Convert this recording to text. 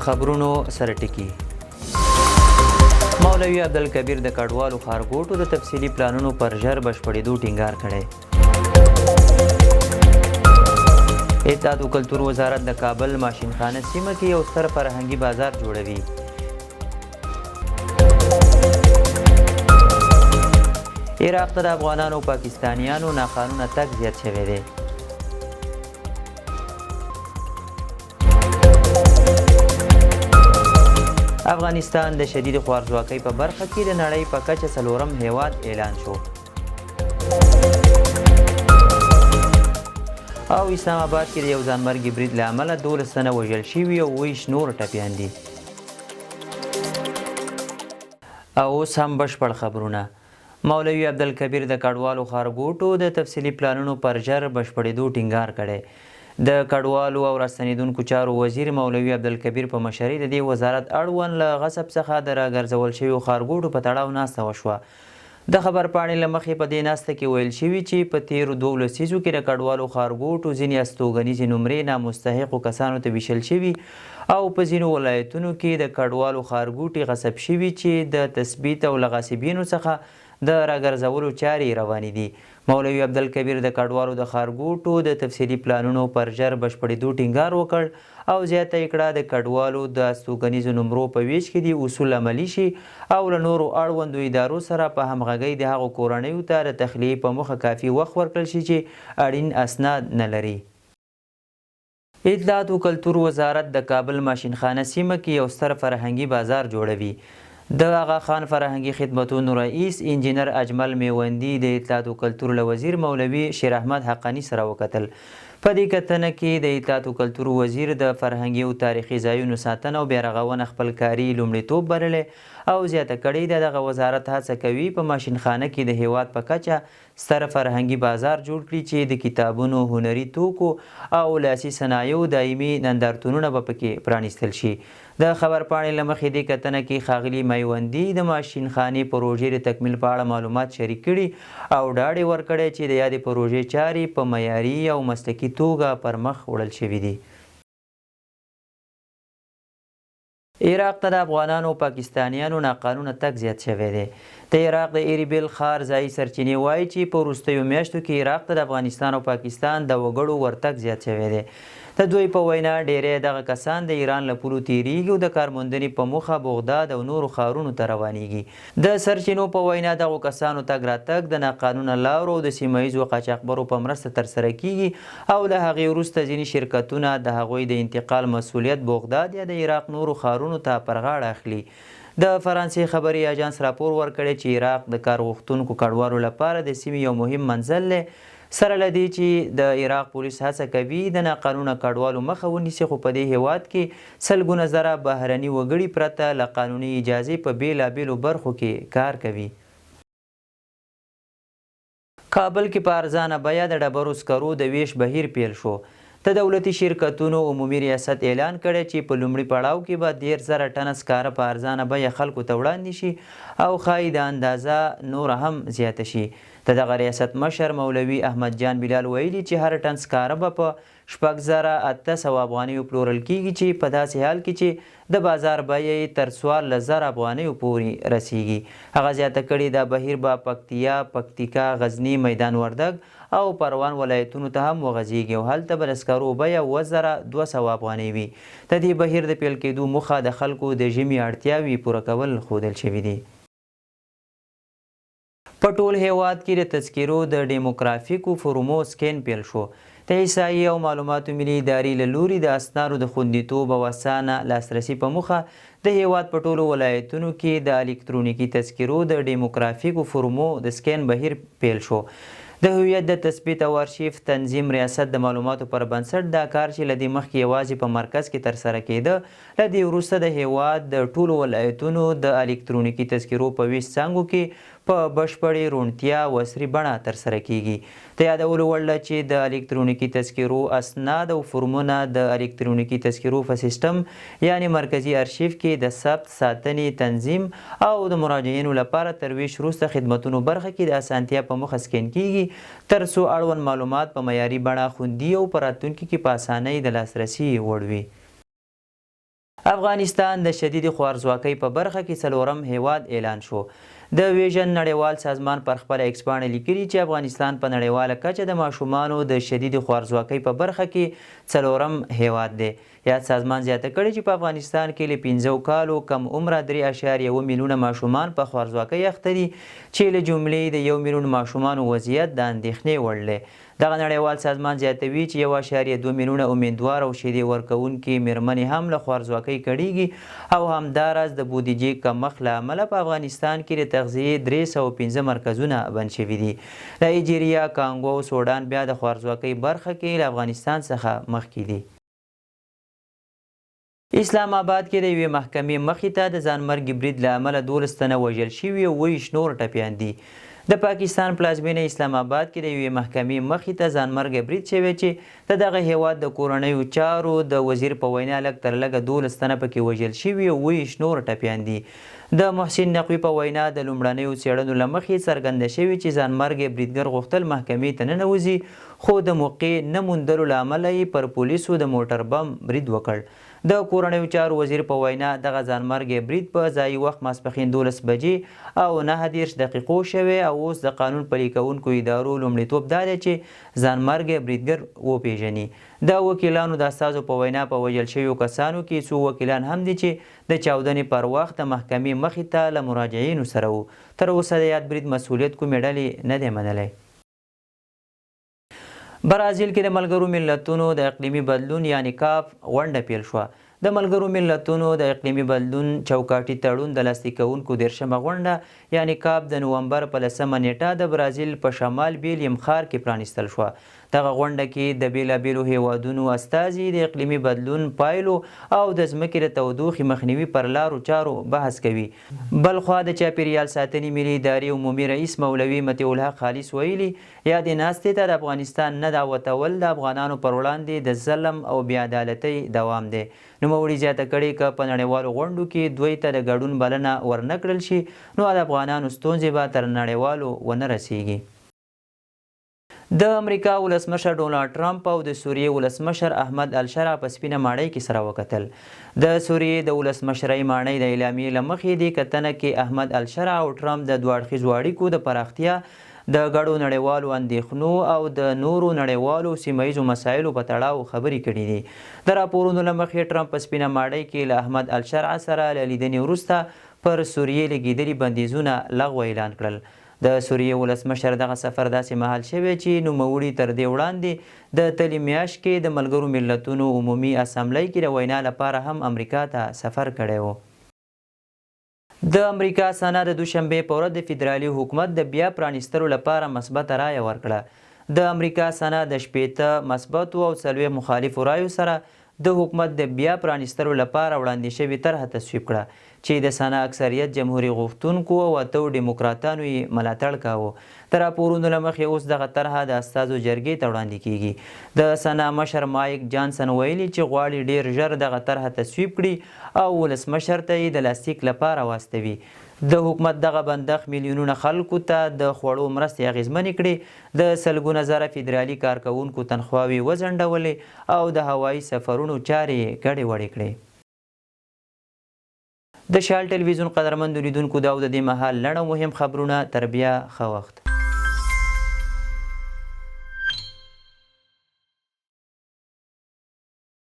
خبرونو سره ټکی مولوي عبدالکبیر د کډوالو ښارګوټو د تفصیلي پلانونو پر ژر بشپړېدو ټینګار کړی. اطلاعات او کلتور وزارت د کابل ماشینخانه سیمه کې یو ستر فرهنګي بازار جوړوي. عراق ته د افغانانو او پاکستانیانو ناقانونه تګ زیات شوی دی. افغانستان د شدید خوارځواکۍ په برخه کې د نړۍ په کچه څلورم هیواد اعلان شو. او اسلام آباد کې د یو ځانمرګي برید له امله 12 تنه وژل شوي او 20 نور ټپیان دي. او اوس هم بشپړ خبرونه. مولوي عبدالکبیر د کډوالو ښارګوټو د تفصیلي پلانونو پر ژر بشپړېدو ټینګار کړی. د کډوالو او راستنېدونکو چارو وزیر مولوي عبدالکبیر په مشرۍ د دې وزارت اړوند له غصب څخه د راګرځول شویو ښارګوټو په تړاو ناسته وشوه. د خبرپاڼې له مخې په دې ناسته کې ویل شوي چې په تیرو 2 لسیزو کې د کډوالو ښارګوټو ځینې استوګنیزې نمرې نامستحقو کسانو ته ویشل شوي او په ځینو ولایتونو کې د کډوالو ښارګوټي غصب شوي چې د تثبیت او له غاصبینو څخه د راګرځولو چارې روانې دي. مولوي عبدالکبیر د کډوالو د ښارګوټو د تفصیلي پلانونو پر ژر بشپړېدو ټینګار وکړ او زیاته یې کړه د کډوالو د استوګنیزو نمرو په ویش کې دې اصول عملي شي او له نورو اړوندو ادارو سره په همغږۍ د هغو کورنیو ته د تخلیې په موخه کافي وخت ورکړل شي چې اړین اسناد نه لري. اطلاعات او کلتور وزارت د کابل ماشینخانه سیمه کې یو ستر فرهنګي بازار جوړوي. د آغا خان فرهنګي خدمتونو رئیس انجینر اجمل میوندي د اطلاعات او کلتور له وزیر مولوي شیر احمد حقانی سره وکتل. په دې کتنه کې د اطلاعات او کلتور وزیر د فرهنګي او تاریخي ځایونو ساتنه او بیارغونه خپل کاري لومړیتوب بللی او زیاته کړې ده دغه وزارت هڅه کوي په ماشینخانه کې د هیواد په کچه ستر فرهنګي بازار جوړ کړي چې د کتابونو، هنري توکو او لاسي صنایعو دایمي نندارتونونه به پکې پرانیستل شي. د خبرپاڼې له مخې دې کتنه کې ښاغلي میوندي د ماشینخانې پروژې د تکمیل په اړه معلومات شریک کړي او ډاډ یې ورکړی چې د یادې پروژې چارې په معیاري او مسلکي توګه پر مخ وړل شوي دي. عراق ته د افغانانو او پاکستانیانو ناقانونه تګ زیات شوی دی. د عراق د ایربیل ښار ځایي سرچینې وایي چې په وروستیو میاشتو کې عراق ته د افغانستان او پاکستان د وګړو ورتګ زیات شوی دی. د دوی په وینا ډیری دغه کسان د ایران له پولو تیریږي او د کارموندنې په موخه بغداد او نورو ښارونو ته روانیږي. د سرچینو په وینا دغو کسانو تګ راتګ د ناقانونه لارو او د سیمه ییزو قاچاقبرو په مرسته ترسره کیږي او له هغې وروسته ځینې شرکتونه د هغوی د انتقال مسؤلیت بغداد یا د عراق نورو ښارونو ته پر غاړه اخلي. د فرانسې خبري اجانس راپور ورکړی چې عراق د کار غوښتونکو کډوالو لپاره د سیمې یو مهم منزل دی. سره له دې چې د عراق پولیس هڅه کوي د ناقانونه کډوالو مخه ونیسي خو په دې هیواد کې سلګونه زره بهرني وګړي پرته له قانوني اجازې په بیلابیلو برخو کې کار کوي. کابل کې په ارزانه بیه د ډبرو سکرو د ویش بهیر پیل شو. د دولتي شرکتونو عمومي ریاست اعلان کړی چې په لومړي پړاو کې به 10,000 ټنه سکاره په ارزانه بیه خلکو ته وړاندې شي او ښایي د اندازه نور هم زیاته شي. د دغه ریاست مشر مولوي احمد جان بلال ویلي چې هر ټن سکاره به په 6,800 افغانیو پلورل کیږي چې په داسې حال کې چې د بازار بیه یې تر 14,000 افغانیو پورې رسیږي. هغه زیاته کړې دا بهیر به پکتیا، پکتیکا، غزني، میدان وردګ او پروان ولایتونو ته هم وغځیږي او هلته به د سکرو بیه 2,200 افغانۍ وي. د دې بهیر د پیل کېدو موخه د خلکو د ژمي اړتیاوې پوره کول ښودل شوي دي. په ټول هیواد کې د تذکرو د ډیموګرافیکو فورمو سکین پیل شو. د احصایې او معلوماتو ملي ادارې له لوري د اسنادو د خوندیتوب او اسانه لاسرسي په موخه د هیواد په ټولو ولایتونو کې د الکترونیکي تذکرو د ډیموګرافیکو فورمو د سکین بهیر پیل شو. د هویت د تثبیت او ارشیف تنظیم ریاست د معلوماتو پر بنسټ دا کار چې له دې مخکې یوازې په مرکز کې ترسره کېده له دې وروسته د هیواد د ټولو ولایتونو د الکترونیکي تذکرو په 20 څانګو کې په بشپړې روڼتیا او عصري بڼه ترسره کیږي. د یادولو وړ ده چې د الکترونیکي تذکرو اسناد او فورمونه د الکترونیکي تذکرو په سیستم یعنی مرکزی ارشیف کې د ثبت، ساتنې، تنظیم او د مراجعینو لپاره تر ویش وروسته خدمتونو برخه کې د اسانتیا په موخه سکین کیږي تر څو اړوند معلومات په معیاري بڼه خوندي او په راتلونکي کې په اسانۍ د لاسرسي وړ وي. افغانستان د شدید خوارځواکۍ په برخه کې څلورم هیواد اعلان شو. د ویژن نړیوال سازمان پر خپل ایکس پاڼه لیکلي چې افغانستان په نړیواله کچه د ماشومانو د شدید خوارځواکۍ په برخه کې څلورم هیواد دی. یاد سازمان زیاته کړې چې په افغانستان کې له 15 کالو کم عمره 3.1 میلیونه ماشومان په خوارځواکۍ اخته دي چې له جملې د 1 میلیون ماشومانو وضعیت د اندېښنې وړ دی. دغه نړیوال سازمان زیاتوي چې 1.2 میلیونه امیدوار او شیدې ورکوونکې میرمنې هم له خوارځواکۍ کړېږي او همداراز د بودیجې کمښت له امله په افغانستان کې د تغذیې 315 مرکزونه بند شوي دي. نایجیریا، کانګو او سوډان بیا د خوارځواکۍ برخه کې له افغانستان څخه مخکې دي. اسلام آباد کې د یوې محکمې مخې ته د ځانمرګي برید له امله 12 تنه وژل شوي او 20 نور ټپیان دي. د پاکستان پلازمینه اسلام آباد کې د یوې محکمې مخې ته ځانمرګی برید شوی چې د دغه هیواد د کورنیو چارو د وزیر په وینا لږ تر لږه 12 تنه پکې وژل شوي او 20 نور ټپیان دي. د محسن نقوي په وینا د لومړنیو څېړنو له مخې څرګنده شوي چې ځانمرګی بریدګر غوښتل محکمې ته ننوځي خو د موقع نه موندلو له امله یې پر پولیسو د موټر بم برید وکړ. د کورنیو چارو وزیر په وینا دغه ځانمرګی برید په ځایي وخت ماسپښین 12 بجې او 9 دقیقو شوی او اوس د قانون پلي کوونکو ادارو لومړیتوب دا دی چې ځانمرګی بریدګر وپیژني. د وکیلانو د استازو په وینا په وژل شویو کسانو کې څو وکیلان هم دي چې د چاودنې پر وخت د محکمې مخې ته له مراجعینو سره وو. تر اوسه د یاد برید مسؤلیت کومې ډلې نه دی منلی. برازیل کې د ملګرو ملتونو د اقلیمي بدلون یعنی کاپ غونډه پیل شوه. د ملګرو ملتونو د اقلیمي بدلون چوکاټي تړون د لاسلیک کوونکو 13مه غونډه یعنی کاپ د نومبر په 10مه نیټه د برازیل په شمال بیلیم ښار کې پرانیستل شوه. دغه غونډه کې د بیلابیلو هیوادونو استازي د اقلیمي بدلون پایلو او د ځمکې د تودوخې مخنیوي پر لارو چارو بحث کوي. بلخوا د چاپیریال ساتنې ملي ادارې عمومي رئیس مولوي مطیع الحق خالص ویلي یادې ناستې ته د افغانستان نه دعوتول د افغانانو پر وړاندې د ظلم او بېعدالتۍ دوام دی. نوموړي زیاته کړې که په نړیوالو غونډو کې دوی ته د ګډون بلنه ورنه کړل شي نو د افغانانو ستونزې به تر نړیوالو ونه رسیږي. د امریکا ولسمشر ډونالډ ټرمپ او د سوریې ولسمشر احمد الشرا په سپینه ماڼۍ کې سره وکتل. د سوریې د ولسمشرۍ ماڼۍ د اعلامیې له مخې دې کتنه کې احمد الشرا او ټرمپ د دوه اړخیزو اړیکو د پراختیا د ګډو نړیوالو اندېښنو او د نورو نړیوالو سیمه ییزو مسایلو په تړاو خبرې کړي دي. د راپورونو له مخې ټرمپ په سپینه ماڼۍ کې له احمد الشرا سره له لیدنې وروسته پر سوریې لګېدلي بندیزونه لغوه اعلان کړل. د سوریې ولسمشر دغه سفر داسې مهال شوی چې نوموړي تر دې وړاندې د تلې میاشت کې د ملګرو ملتونو عمومي اسامبلۍ کې د وینا لپاره هم امریکا ته سفر کړی و. د امریکا سنا د دوشنبې په ورځ د فدرالي حکومت د بیا پرانیستلو لپاره مثبته رایه ورکړه. د امریکا سنا د 18 مثبتو او 40 مخالفو رایو سره د حکومت د بیا پرانیستلو لپاره وړاندې شوې طرحه تصویب کړه چې د سنا اکثریت جمهوري غوښتونکو او 8 ډیموکراتانو یې ملاتړ کاوه. د راپورونو له مخې اوس دغه طرحه د استازو جرګې ته وړاندې کیږي. د سنا مشر مایک جانسن ویلي چې غواړي ډیر ژر دغه طرحه تصویب کړي او ولسمشر ته یې د لاسلیک لپاره واستوي. د حکومت دغه بندښت میلیونونه خلکو ته د خوړو مرستې اغیزمنې کړي، د سلګونه زره فدرالي کارکوونکو تنخواوې وځنډولې او د هوایي سفرونو چارې ګډې وډې کړې. د شال ټلویزیون قدرمندو لیدونکو دا د دې مهال لنډ او مهم خبرونه. تر بیا ښه وخت.